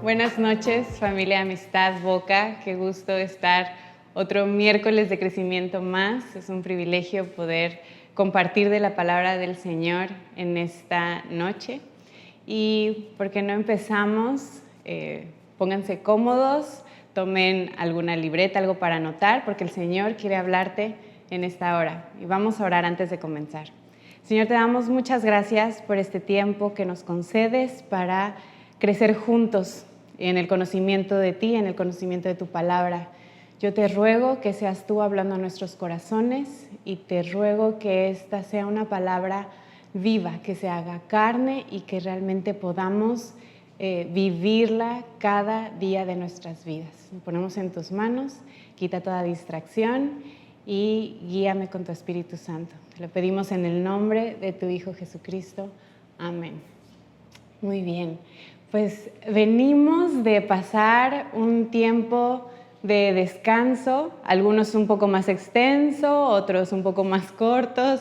Buenas noches, familia Amistad Boca. Qué gusto estar otro miércoles de crecimiento más. Es un privilegio poder compartir de la palabra del Señor en esta noche. Y ¿por qué no empezamos? Pónganse cómodos, tomen alguna libreta, algo para anotar, porque el Señor quiere hablarte en esta hora. Y vamos a orar antes de comenzar. Señor, te damos muchas gracias por este tiempo que nos concedes para crecer juntos en el conocimiento de ti, en el conocimiento de tu palabra. Yo te ruego que seas tú hablando a nuestros corazones y te ruego que esta sea una palabra viva, que se haga carne y que realmente podamos vivirla cada día de nuestras vidas. Nos ponemos en tus manos, quita toda distracción y guíame con tu Espíritu Santo. Te lo pedimos en el nombre de tu Hijo Jesucristo. Amén. Muy bien. Pues venimos de pasar un tiempo de descanso, algunos un poco más extenso, otros un poco más cortos,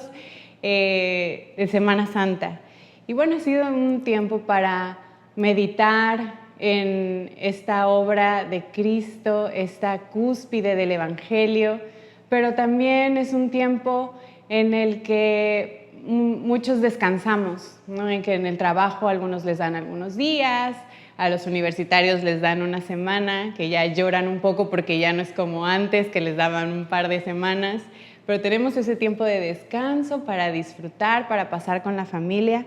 de Semana Santa. Y bueno, ha sido un tiempo para meditar en esta obra de Cristo, esta cúspide del Evangelio, pero también es un tiempo en el que muchos descansamos, ¿no? En que en el trabajo algunos les dan algunos días, a los universitarios les dan una semana, que ya lloran un poco porque ya no es como antes, que les daban un par de semanas, pero tenemos ese tiempo de descanso para disfrutar, para pasar con la familia.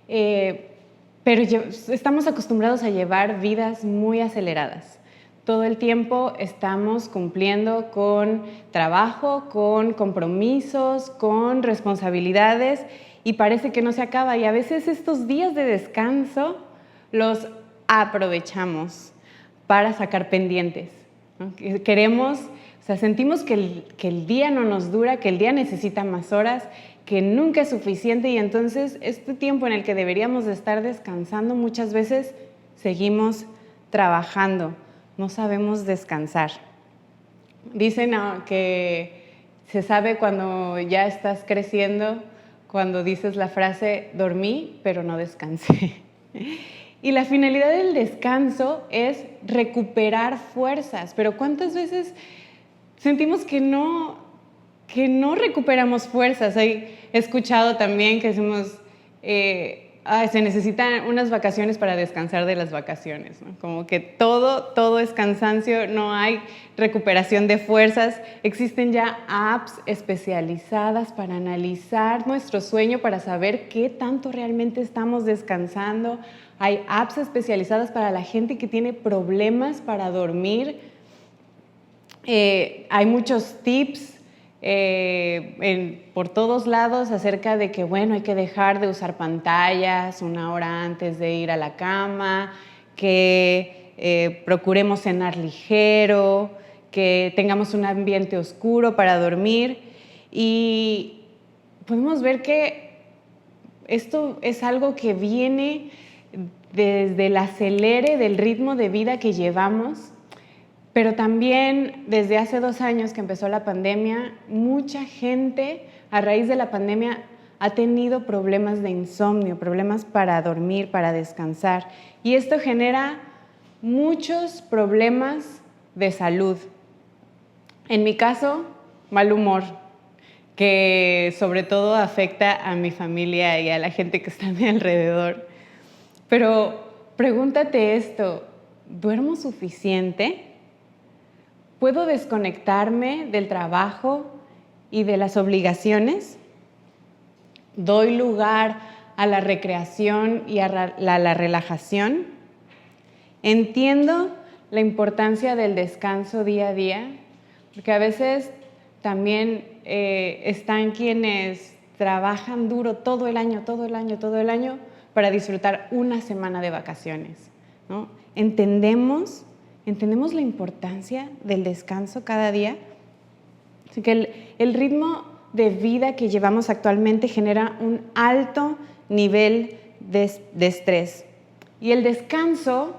Pero estamos acostumbrados a llevar vidas muy aceleradas. Todo el tiempo estamos cumpliendo con trabajo, con compromisos, con responsabilidades y parece que no se acaba. Y a veces estos días de descanso los aprovechamos para sacar pendientes, ¿no? Queremos, sentimos que el día no nos dura, que el día necesita más horas, que nunca es suficiente y entonces este tiempo en el que deberíamos de estar descansando muchas veces seguimos trabajando. No sabemos descansar. Dicen que se sabe cuando ya estás creciendo, cuando dices la frase, dormí, pero no descansé. Y la finalidad del descanso es recuperar fuerzas, pero ¿cuántas veces sentimos que no recuperamos fuerzas? He escuchado también que decimos, se necesitan unas vacaciones para descansar de las vacaciones, ¿no? Como que todo es cansancio, no hay recuperación de fuerzas. Existen ya apps especializadas para analizar nuestro sueño, para saber qué tanto realmente estamos descansando. Hay apps especializadas para la gente que tiene problemas para dormir. Hay muchos tips por todos lados acerca de que, bueno, hay que dejar de usar pantallas 1 hora antes de ir a la cama, que procuremos cenar ligero, que tengamos un ambiente oscuro para dormir. Y podemos ver que esto es algo que viene desde el acelere del ritmo de vida que llevamos. Pero también desde hace 2 años que empezó la pandemia, mucha gente a raíz de la pandemia ha tenido problemas de insomnio, problemas para dormir, para descansar. Y esto genera muchos problemas de salud. En mi caso, mal humor, que sobre todo afecta a mi familia y a la gente que está a mi alrededor. Pero pregúntate esto, ¿duermo suficiente? ¿Puedo desconectarme del trabajo y de las obligaciones? ¿Doy lugar a la recreación y a la relajación? Entiendo la importancia del descanso día a día, porque a veces también están quienes trabajan duro todo el año para disfrutar una semana de vacaciones, ¿no? ¿Entendemos la importancia del descanso cada día? Así que el ritmo de vida que llevamos actualmente genera un alto nivel de estrés. Y el descanso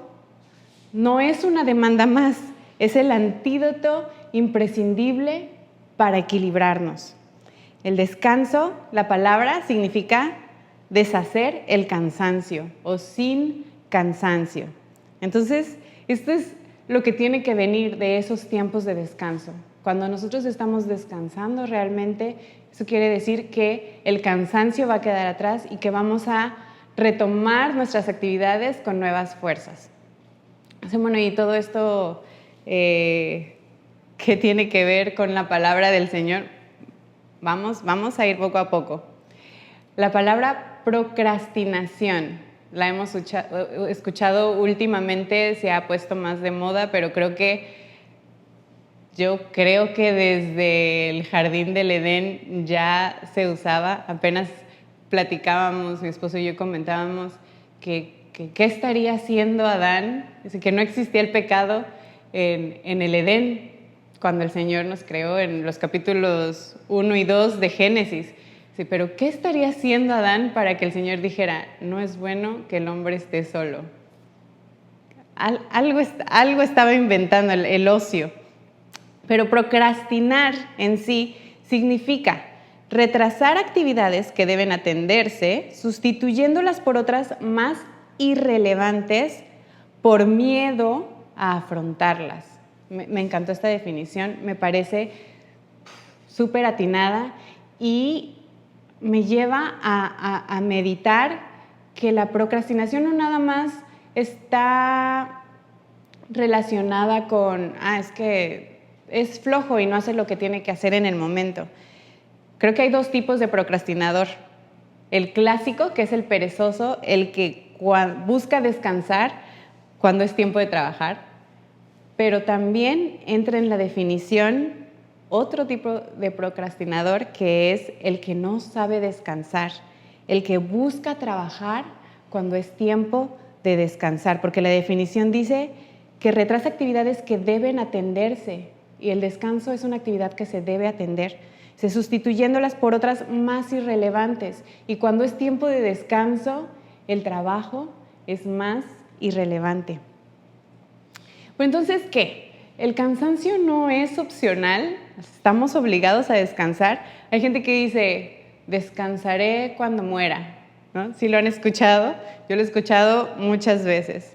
no es una demanda más, es el antídoto imprescindible para equilibrarnos. El descanso, la palabra significa deshacer el cansancio o sin cansancio. Entonces, esto es lo que tiene que venir de esos tiempos de descanso. Cuando nosotros estamos descansando realmente, eso quiere decir que el cansancio va a quedar atrás y que vamos a retomar nuestras actividades con nuevas fuerzas. Bueno, y todo esto que tiene que ver con la palabra del Señor, vamos a ir poco a poco. La palabra procrastinación, la hemos escuchado últimamente, se ha puesto más de moda, pero yo creo que desde el jardín del Edén ya se usaba. Apenas platicábamos, mi esposo y yo comentábamos que qué estaría haciendo Adán, que no existía el pecado en el Edén cuando el Señor nos creó en los capítulos 1 y 2 de Génesis. Sí, pero ¿qué estaría haciendo Adán para que el Señor dijera, no es bueno que el hombre esté solo? Algo estaba inventando el ocio. Pero procrastinar en sí significa retrasar actividades que deben atenderse, sustituyéndolas por otras más irrelevantes por miedo a afrontarlas. Me encantó esta definición, me parece súper atinada y me lleva a meditar que la procrastinación no nada más está relacionada con, es que es flojo y no hace lo que tiene que hacer en el momento. Creo que hay dos tipos de procrastinador. El clásico, que es el perezoso, el que busca descansar cuando es tiempo de trabajar, pero también entra en la definición otro tipo de procrastinador, que es el que no sabe descansar, el que busca trabajar cuando es tiempo de descansar, porque la definición dice que retrasa actividades que deben atenderse y el descanso es una actividad que se debe atender, sustituyéndolas por otras más irrelevantes. Y cuando es tiempo de descanso, el trabajo es más irrelevante. Bueno, entonces, ¿qué? El cansancio no es opcional, estamos obligados a descansar. Hay gente que dice, descansaré cuando muera, ¿no? ¿Sí lo han escuchado? Yo lo he escuchado muchas veces.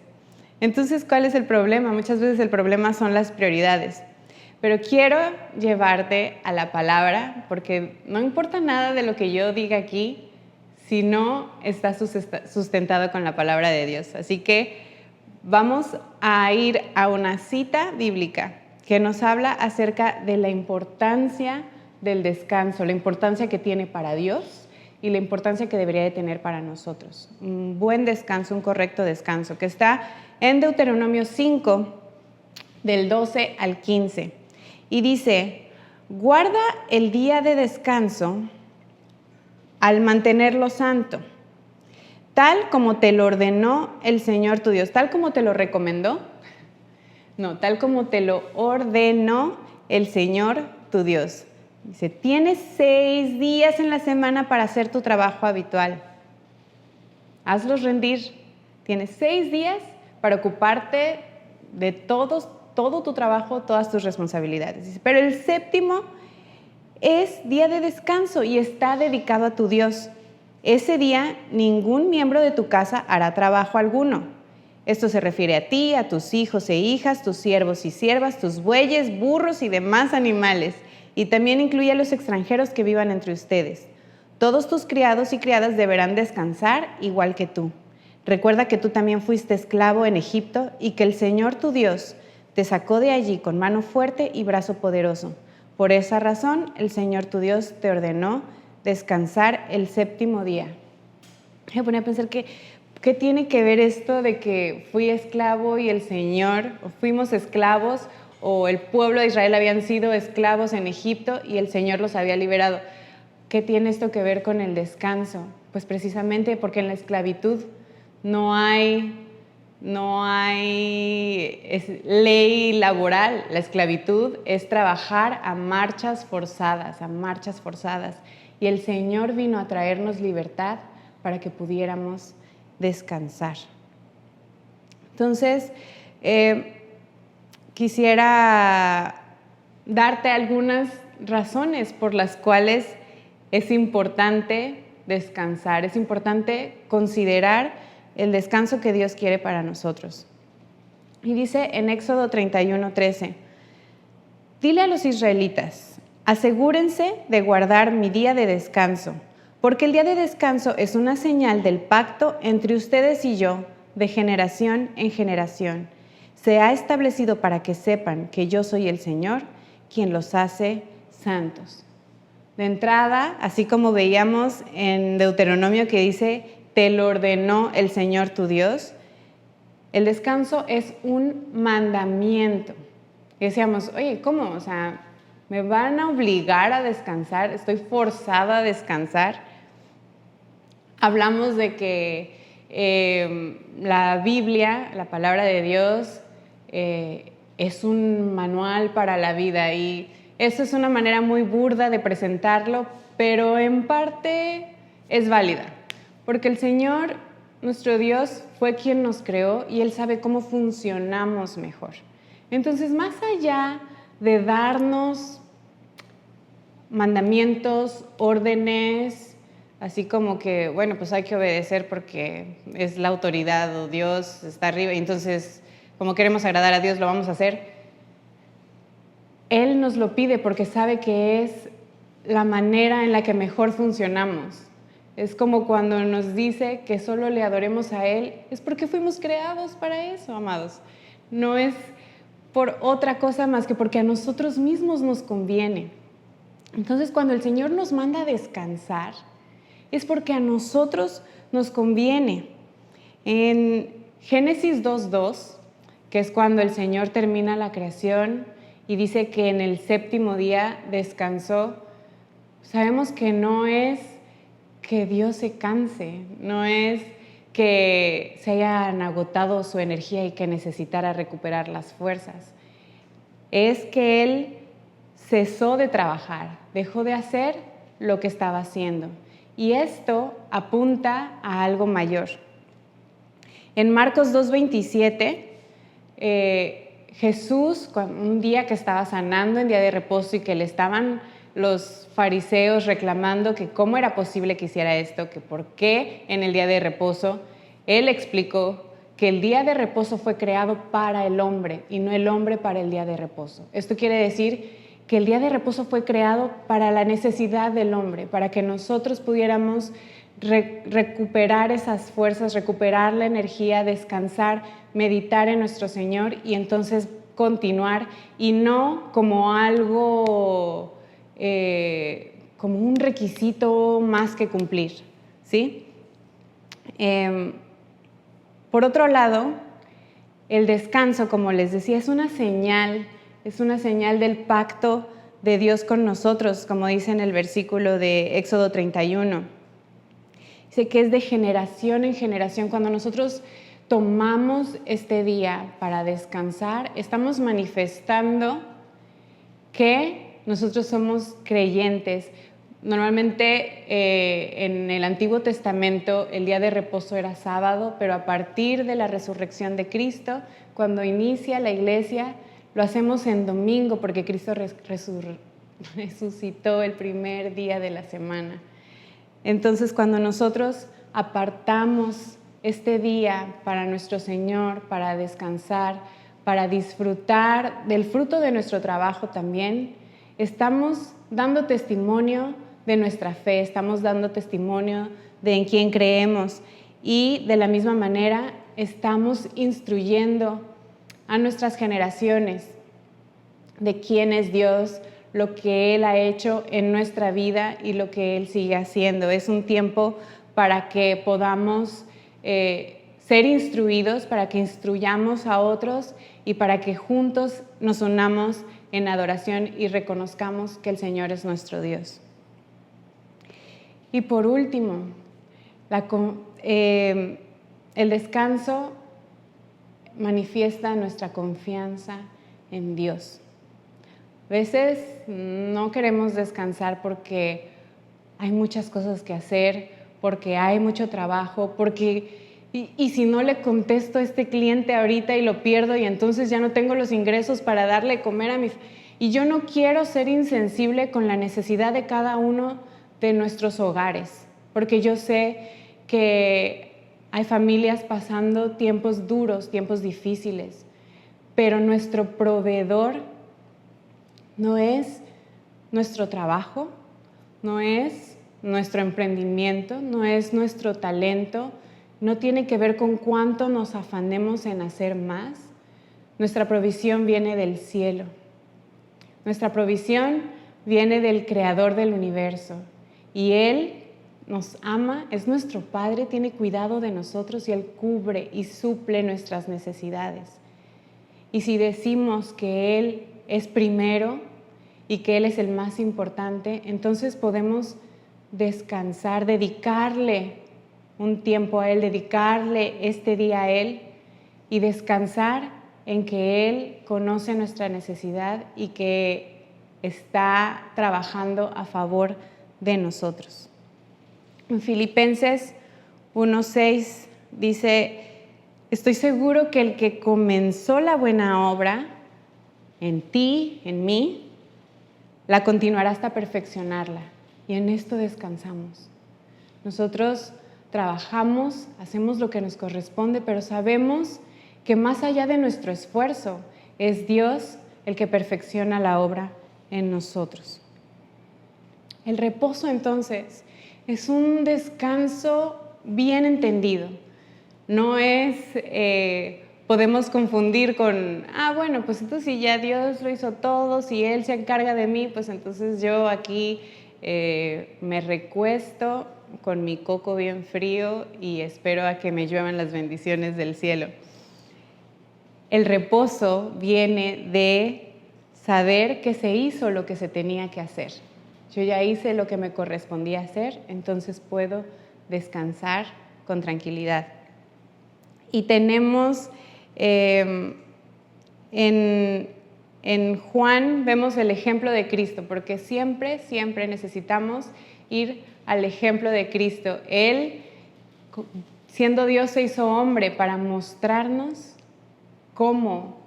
Entonces, ¿cuál es el problema? Muchas veces el problema son las prioridades. Pero quiero llevarte a la palabra, porque no importa nada de lo que yo diga aquí si no está sustentado con la palabra de Dios. Así que vamos a ir a una cita bíblica que nos habla acerca de la importancia del descanso, la importancia que tiene para Dios y la importancia que debería de tener para nosotros. Un buen descanso, un correcto descanso, que está en Deuteronomio 5, del 12 al 15. Y dice, guarda el día de descanso al mantenerlo santo, tal como te lo ordenó el Señor tu Dios, tal como te lo recomendó, no, tal como te lo ordenó el Señor tu Dios. Dice, tienes 6 días en la semana para hacer tu trabajo habitual. Hazlos rendir. Tienes 6 días para ocuparte de todo tu trabajo, todas tus responsabilidades. Dice, pero el séptimo es día de descanso y está dedicado a tu Dios. Ese día ningún miembro de tu casa hará trabajo alguno. Esto se refiere a ti, a tus hijos e hijas, tus siervos y siervas, tus bueyes, burros y demás animales. Y también incluye a los extranjeros que vivan entre ustedes. Todos tus criados y criadas deberán descansar igual que tú. Recuerda que tú también fuiste esclavo en Egipto y que el Señor tu Dios te sacó de allí con mano fuerte y brazo poderoso. Por esa razón, el Señor tu Dios te ordenó descansar el séptimo día. Me ponía a pensar ¿qué tiene que ver esto de que fui esclavo y el Señor, o fuimos esclavos, o el pueblo de Israel habían sido esclavos en Egipto y el Señor los había liberado? ¿Qué tiene esto que ver con el descanso? Pues precisamente porque en la esclavitud no hay ley laboral. La esclavitud es trabajar a marchas forzadas. Y el Señor vino a traernos libertad para que pudiéramos descansar. Entonces, quisiera darte algunas razones por las cuales es importante descansar. Es importante considerar el descanso que Dios quiere para nosotros. Y dice en Éxodo 31:13, dile a los israelitas, asegúrense de guardar mi día de descanso, porque el día de descanso es una señal del pacto entre ustedes y yo, de generación en generación. Se ha establecido para que sepan que yo soy el Señor, quien los hace santos. De entrada, así como veíamos en Deuteronomio que dice, te lo ordenó el Señor tu Dios, el descanso es un mandamiento. Y decíamos, oye, ¿cómo? O sea, ¿me van a obligar a descansar? ¿Estoy forzada a descansar? Hablamos de que la Biblia, la palabra de Dios, es un manual para la vida y eso es una manera muy burda de presentarlo, pero en parte es válida, porque el Señor, nuestro Dios, fue quien nos creó y Él sabe cómo funcionamos mejor. Entonces, más allá de darnos mandamientos, órdenes, así como que, bueno, pues hay que obedecer porque es la autoridad o Dios está arriba y entonces, como queremos agradar a Dios, lo vamos a hacer. Él nos lo pide porque sabe que es la manera en la que mejor funcionamos. Es como cuando nos dice que solo le adoremos a Él, es porque fuimos creados para eso, amados. No es por otra cosa más que porque a nosotros mismos nos conviene. Entonces, cuando el Señor nos manda a descansar, es porque a nosotros nos conviene. En Génesis 2:2, que es cuando el Señor termina la creación y dice que en el séptimo día descansó, sabemos que no es que Dios se canse, no es que se hayan agotado su energía y que necesitara recuperar las fuerzas. Es que Él cesó de trabajar, dejó de hacer lo que estaba haciendo. Y esto apunta a algo mayor. En Marcos 2:27, Jesús, un día que estaba sanando en día de reposo y que le estaban los fariseos reclamando que cómo era posible que hiciera esto, que por qué en el día de reposo, Él explicó que el día de reposo fue creado para el hombre y no el hombre para el día de reposo. Esto quiere decir que el día de reposo fue creado para la necesidad del hombre, para que nosotros pudiéramos recuperar esas fuerzas, recuperar la energía, descansar, meditar en nuestro Señor y entonces continuar y no como algo, como un requisito más que cumplir, ¿sí? Por otro lado, el descanso, como les decía, es una señal del pacto de Dios con nosotros, como dice en el versículo de Éxodo 31. Dice que es de generación en generación. Cuando nosotros tomamos este día para descansar, estamos manifestando que nosotros somos creyentes. Normalmente en el Antiguo Testamento el día de reposo era sábado, pero a partir de la resurrección de Cristo, cuando inicia la iglesia, lo hacemos en domingo porque Cristo resucitó el primer día de la semana. Entonces, cuando nosotros apartamos este día para nuestro Señor, para descansar, para disfrutar del fruto de nuestro trabajo también, estamos dando testimonio de nuestra fe, estamos dando testimonio de en quién creemos y de la misma manera estamos instruyendo a nuestras generaciones de quién es Dios, lo que Él ha hecho en nuestra vida y lo que Él sigue haciendo. Es un tiempo para que podamos ser instruidos, para que instruyamos a otros y para que juntos nos unamos en adoración y reconozcamos que el Señor es nuestro Dios. Y por último, el descanso manifiesta nuestra confianza en Dios. A veces no queremos descansar porque hay muchas cosas que hacer, porque hay mucho trabajo, y si no le contesto a este cliente ahorita y lo pierdo y entonces ya no tengo los ingresos para darle comer a y yo no quiero ser insensible con la necesidad de cada uno de nuestros hogares, porque yo sé que Hay familias pasando tiempos duros, tiempos difíciles, pero nuestro proveedor no es nuestro trabajo, no es nuestro emprendimiento, no es nuestro talento, no tiene que ver con cuánto nos afanemos en hacer más. Nuestra provisión viene del cielo. Nuestra provisión viene del Creador del universo y Él nos ama, es nuestro Padre, tiene cuidado de nosotros y Él cubre y suple nuestras necesidades. Y si decimos que Él es primero y que Él es el más importante, entonces podemos descansar, dedicarle un tiempo a Él, dedicarle este día a Él y descansar en que Él conoce nuestra necesidad y que está trabajando a favor de nosotros. En Filipenses 1:6 dice: estoy seguro que el que comenzó la buena obra en ti, en mí, la continuará hasta perfeccionarla. Y en esto descansamos. Nosotros trabajamos, hacemos lo que nos corresponde, pero sabemos que más allá de nuestro esfuerzo, es Dios el que perfecciona la obra en nosotros. El reposo, entonces, es un descanso bien entendido. No es, podemos confundir con, bueno, pues entonces si ya Dios lo hizo todo, si Él se encarga de mí, pues entonces yo aquí me recuesto con mi coco bien frío y espero a que me lluevan las bendiciones del cielo. El reposo viene de saber que se hizo lo que se tenía que hacer. Yo ya hice lo que me correspondía hacer, entonces puedo descansar con tranquilidad. Y tenemos en Juan vemos el ejemplo de Cristo, porque siempre necesitamos ir al ejemplo de Cristo. Él, siendo Dios, se hizo hombre para mostrarnos cómo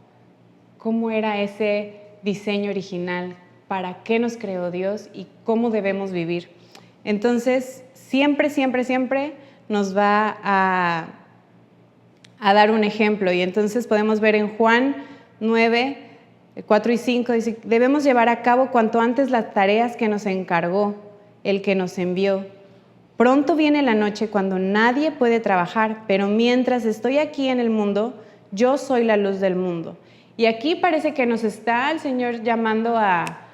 era ese diseño original, para qué nos creó Dios y cómo debemos vivir. Entonces, siempre nos va a dar un ejemplo. Y entonces podemos ver en Juan 9, 4 y 5, dice: debemos llevar a cabo cuanto antes las tareas que nos encargó el que nos envió. Pronto viene la noche cuando nadie puede trabajar, pero mientras estoy aquí en el mundo, yo soy la luz del mundo. Y aquí parece que nos está el Señor llamando a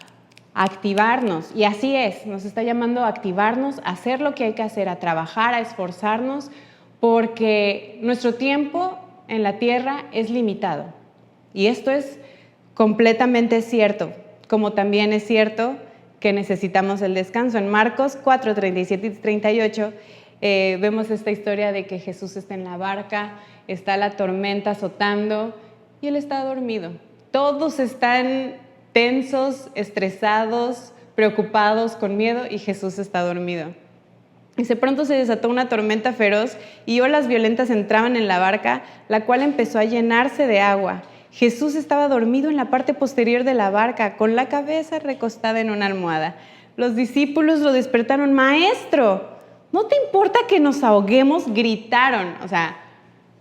activarnos, y así es, nos está llamando a activarnos, a hacer lo que hay que hacer, a trabajar, a esforzarnos, porque nuestro tiempo en la tierra es limitado. Y esto es completamente cierto, como también es cierto que necesitamos el descanso. En Marcos 4, 37 y 38 vemos esta historia de que Jesús está en la barca, está la tormenta azotando y Él está dormido. Todos están tensos, estresados, preocupados, con miedo, y Jesús está dormido. Dice: pronto se desató una tormenta feroz y olas violentas entraban en la barca, la cual empezó a llenarse de agua. Jesús estaba dormido en la parte posterior de la barca, con la cabeza recostada en una almohada. Los discípulos lo despertaron: Maestro, ¿no te importa que nos ahoguemos? Gritaron. O sea,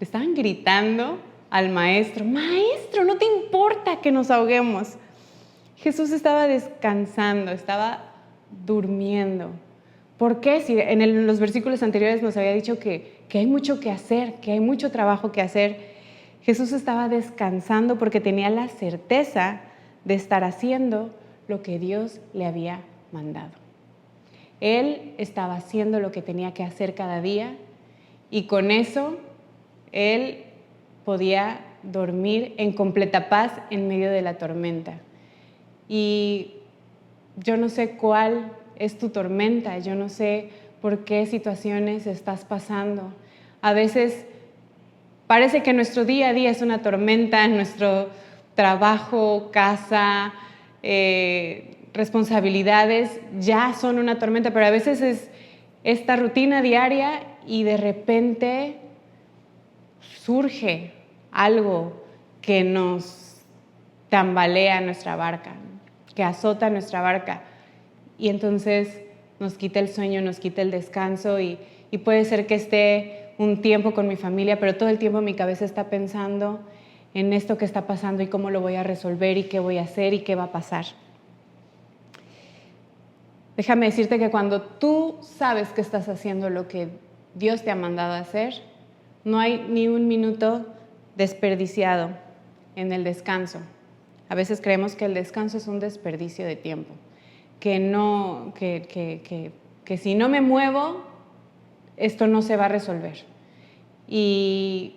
le estaban gritando al Maestro: Maestro, ¿no te importa que nos ahoguemos? Jesús estaba descansando, estaba durmiendo. ¿Por qué? Si en los versículos anteriores nos había dicho que hay mucho que hacer, que hay mucho trabajo que hacer. Jesús estaba descansando porque tenía la certeza de estar haciendo lo que Dios le había mandado. Él estaba haciendo lo que tenía que hacer cada día y con eso Él podía dormir en completa paz en medio de la tormenta. Y yo no sé cuál es tu tormenta, yo no sé por qué situaciones estás pasando. A veces parece que nuestro día a día es una tormenta, nuestro trabajo, casa, responsabilidades ya son una tormenta, pero a veces es esta rutina diaria y de repente surge algo que nos tambalea nuestra barca, que azota nuestra barca. Y entonces nos quita el sueño, nos quita el descanso y puede ser que esté un tiempo con mi familia, pero todo el tiempo mi cabeza está pensando en esto que está pasando y cómo lo voy a resolver y qué voy a hacer y qué va a pasar. Déjame decirte que cuando tú sabes que estás haciendo lo que Dios te ha mandado a hacer, no hay ni un minuto desperdiciado en el descanso. A veces creemos que el descanso es un desperdicio de tiempo, que si no me muevo, esto no se va a resolver. Y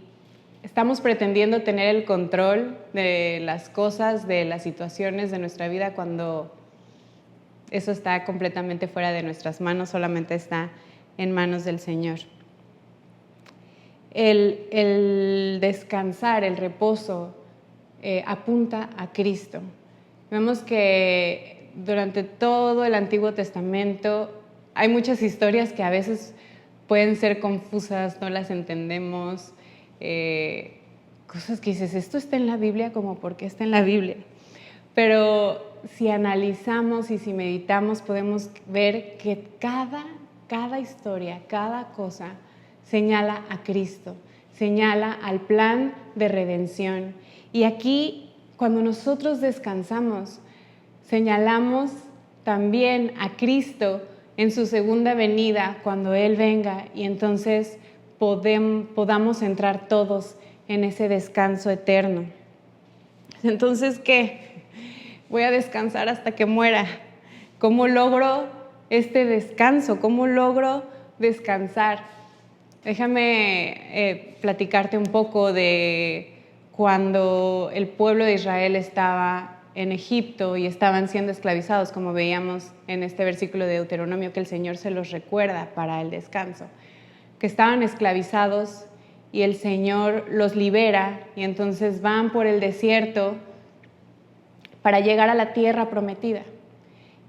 estamos pretendiendo tener el control de las cosas, de las situaciones de nuestra vida cuando eso está completamente fuera de nuestras manos, solamente está en manos del Señor. El descansar, el reposo, apunta a Cristo. Vemos que durante todo el Antiguo Testamento hay muchas historias que a veces pueden ser confusas, no las entendemos, cosas que dices, esto está en la Biblia, como ¿por qué está en la Biblia? Pero si analizamos y si meditamos, podemos ver que cada historia, cada cosa señala a Cristo, señala al plan de redención. Y aquí, cuando nosotros descansamos, señalamos también a Cristo en su segunda venida, cuando Él venga, y entonces podamos entrar todos en ese descanso eterno. Entonces, ¿qué? Voy a descansar hasta que muera. ¿Cómo logro este descanso? ¿Cómo logro descansar? Déjame platicarte un poco de cuando el pueblo de Israel estaba en Egipto y estaban siendo esclavizados, como veíamos en este versículo de Deuteronomio, que el Señor se los recuerda para el descanso, que estaban esclavizados y el Señor los libera y entonces van por el desierto para llegar a la tierra prometida.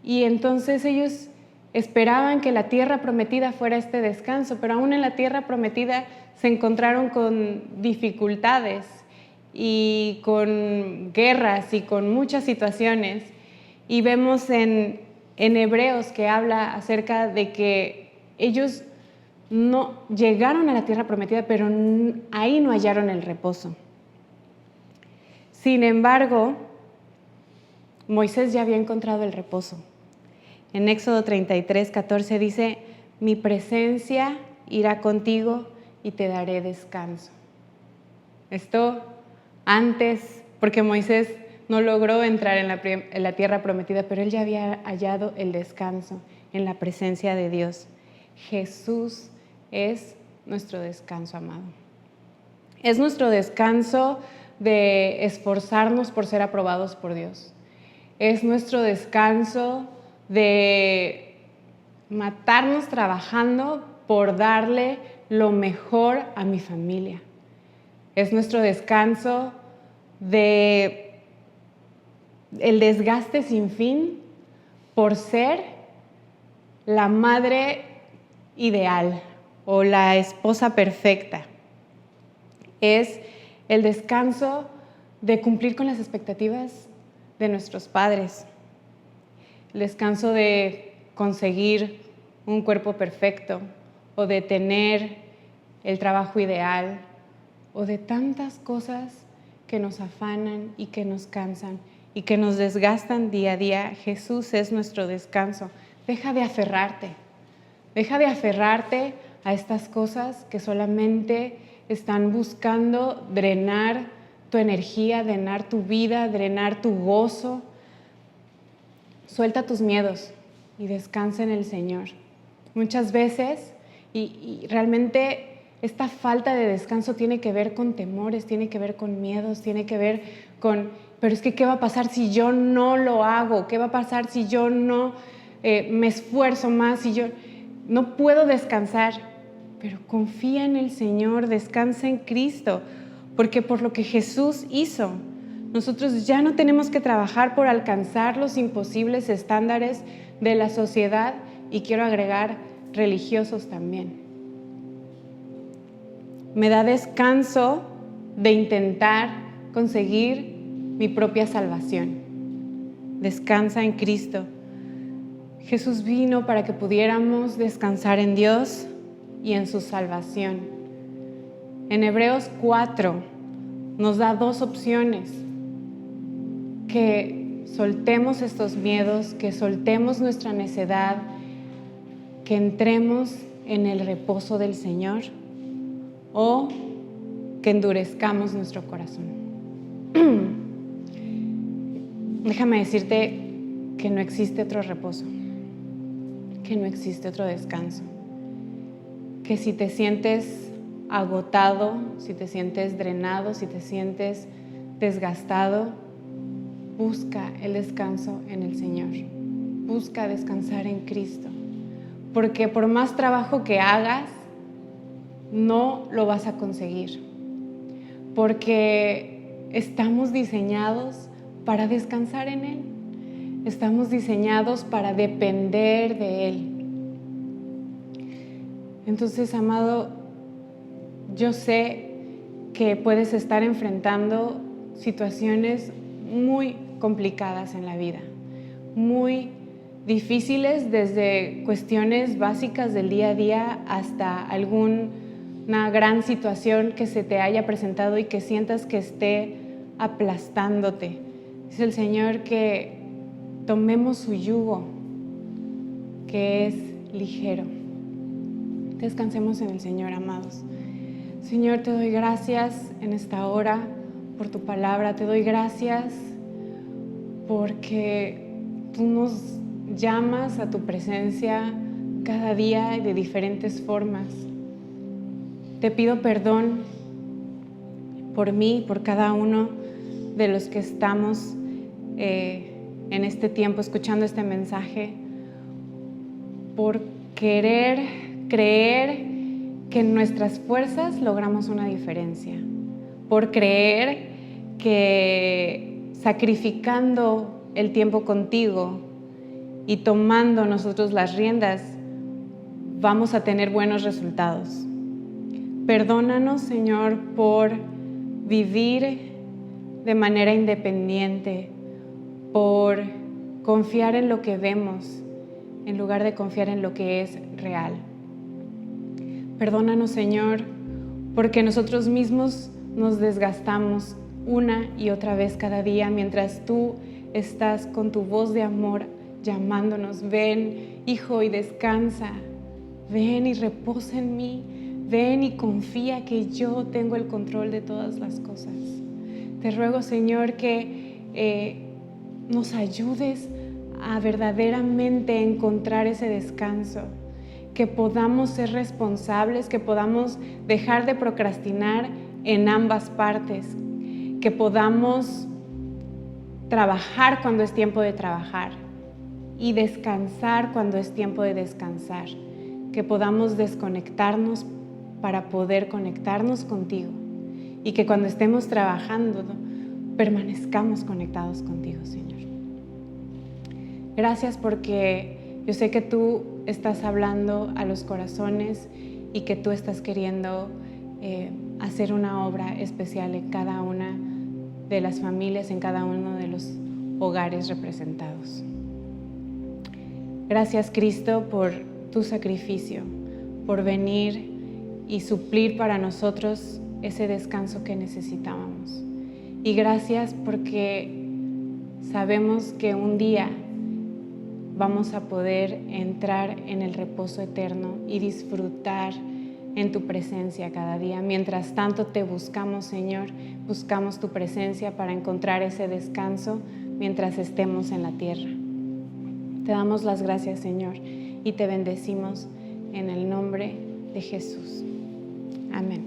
Y entonces ellos esperaban que la tierra prometida fuera este descanso, pero aún en la tierra prometida se encontraron con dificultades y con guerras y con muchas situaciones. Y vemos en Hebreos que habla acerca de que ellos no llegaron a la tierra prometida, pero ahí no hallaron el reposo. Sin embargo, Moisés ya había encontrado el reposo. En Éxodo 33:14 dice, mi presencia irá contigo y te daré descanso. Esto antes, porque Moisés no logró entrar en la tierra prometida, pero él ya había hallado el descanso en la presencia de Dios. Jesús es nuestro descanso, amado. Es nuestro descanso de esforzarnos por ser aprobados por Dios. Es nuestro descanso de matarnos trabajando por darle lo mejor a mi familia. Es nuestro descanso de el desgaste sin fin por ser la madre ideal o la esposa perfecta. Es el descanso de cumplir con las expectativas de nuestros padres, el descanso de conseguir un cuerpo perfecto o de tener el trabajo ideal o de tantas cosas que nos afanan y que nos cansan y que nos desgastan día a día. Jesús es nuestro descanso. Deja de aferrarte a estas cosas que solamente están buscando drenar tu energía, drenar tu vida, drenar tu gozo. Suelta tus miedos y descansa en el Señor. Muchas veces, y realmente esta falta de descanso tiene que ver con temores, tiene que ver con miedos, tiene que ver con, pero es que ¿qué va a pasar si yo no lo hago? ¿Qué va a pasar si yo no me esfuerzo más? Si yo no puedo descansar. Pero confía en el Señor, descansa en Cristo, porque por lo que Jesús hizo, nosotros ya no tenemos que trabajar por alcanzar los imposibles estándares de la sociedad y quiero agregar religiosos también. Me da descanso de intentar conseguir mi propia salvación. Descansa en Cristo. Jesús vino para que pudiéramos descansar en Dios y en su salvación. En Hebreos 4 nos da dos opciones: que soltemos estos miedos, que soltemos nuestra necedad, que entremos en el reposo del Señor, o que endurezcamos nuestro corazón. Déjame decirte que no existe otro reposo, que no existe otro descanso, que si te sientes agotado, si te sientes drenado, si te sientes desgastado, busca el descanso en el Señor, busca descansar en Cristo, porque por más trabajo que hagas, no lo vas a conseguir, porque estamos diseñados para descansar en Él. Estamos diseñados para depender de Él. Entonces, amado, yo sé que puedes estar enfrentando situaciones muy complicadas en la vida, muy difíciles, desde cuestiones básicas del día a día hasta alguna gran situación que se te haya presentado y que sientas que esté aplastándote. Dice el Señor que tomemos su yugo, que es ligero. Descansemos en el Señor, amados. Señor, te doy gracias en esta hora por tu palabra. Te doy gracias porque tú nos llamas a tu presencia cada día y de diferentes formas. Te pido perdón por mí, por cada uno de los que estamos en este tiempo escuchando este mensaje, por querer creer que en nuestras fuerzas logramos una diferencia, por creer que sacrificando el tiempo contigo y tomando nosotros las riendas vamos a tener buenos resultados. Perdónanos, Señor, por vivir de manera independiente, por confiar en lo que vemos en lugar de confiar en lo que es real. Perdónanos, Señor, porque nosotros mismos nos desgastamos una y otra vez cada día mientras tú estás con tu voz de amor llamándonos. Ven, hijo, y descansa. Ven y reposa en mí. Ven y confía que yo tengo el control de todas las cosas. Te ruego, Señor, que nos ayudes a verdaderamente encontrar ese descanso, que podamos ser responsables, que podamos dejar de procrastinar en ambas partes, que podamos trabajar cuando es tiempo de trabajar y descansar cuando es tiempo de descansar, que podamos desconectarnos para poder conectarnos contigo y que cuando estemos trabajando permanezcamos conectados contigo, Señor. Gracias porque yo sé que tú estás hablando a los corazones y que tú estás queriendo hacer una obra especial en cada una de las familias, en cada uno de los hogares representados. Gracias, Cristo, por tu sacrificio, por venir y suplir para nosotros ese descanso que necesitábamos. Y gracias porque sabemos que un día vamos a poder entrar en el reposo eterno y disfrutar en tu presencia cada día. Mientras tanto te buscamos, Señor, buscamos tu presencia para encontrar ese descanso mientras estemos en la tierra. Te damos las gracias, Señor, y te bendecimos en el nombre de Jesús. Amén.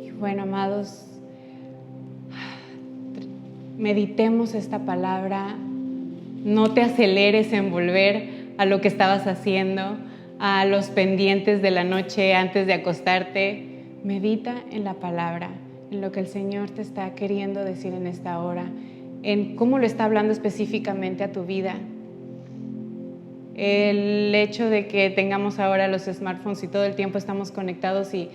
Y bueno, amados, meditemos esta palabra. No te aceleres en volver a lo que estabas haciendo, a los pendientes de la noche antes de acostarte. Medita en la palabra, en lo que el Señor te está queriendo decir en esta hora, en cómo lo está hablando específicamente a tu vida. El hecho de que tengamos ahora los smartphones y todo el tiempo estamos conectados, y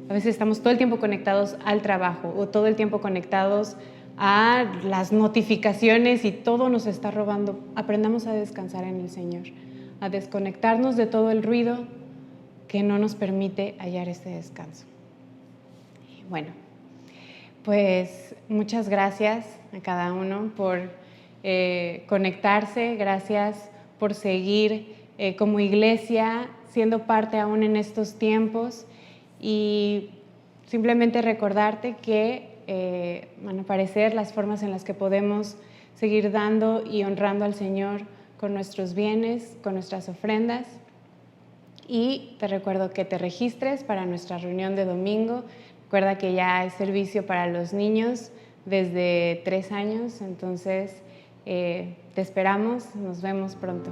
a veces estamos todo el tiempo conectados al trabajo o todo el tiempo conectados a las notificaciones y todo nos está robando. Aprendamos a descansar en el Señor, a desconectarnos de todo el ruido que no nos permite hallar este descanso. Bueno, pues muchas gracias a cada uno por conectarse, gracias por seguir como iglesia siendo parte aún en estos tiempos y simplemente recordarte que van a aparecer las formas en las que podemos seguir dando y honrando al Señor con nuestros bienes, con nuestras ofrendas. Y te recuerdo que te registres para nuestra reunión de domingo. Recuerda que ya hay servicio para los niños desde 3 años, entonces te esperamos, nos vemos pronto.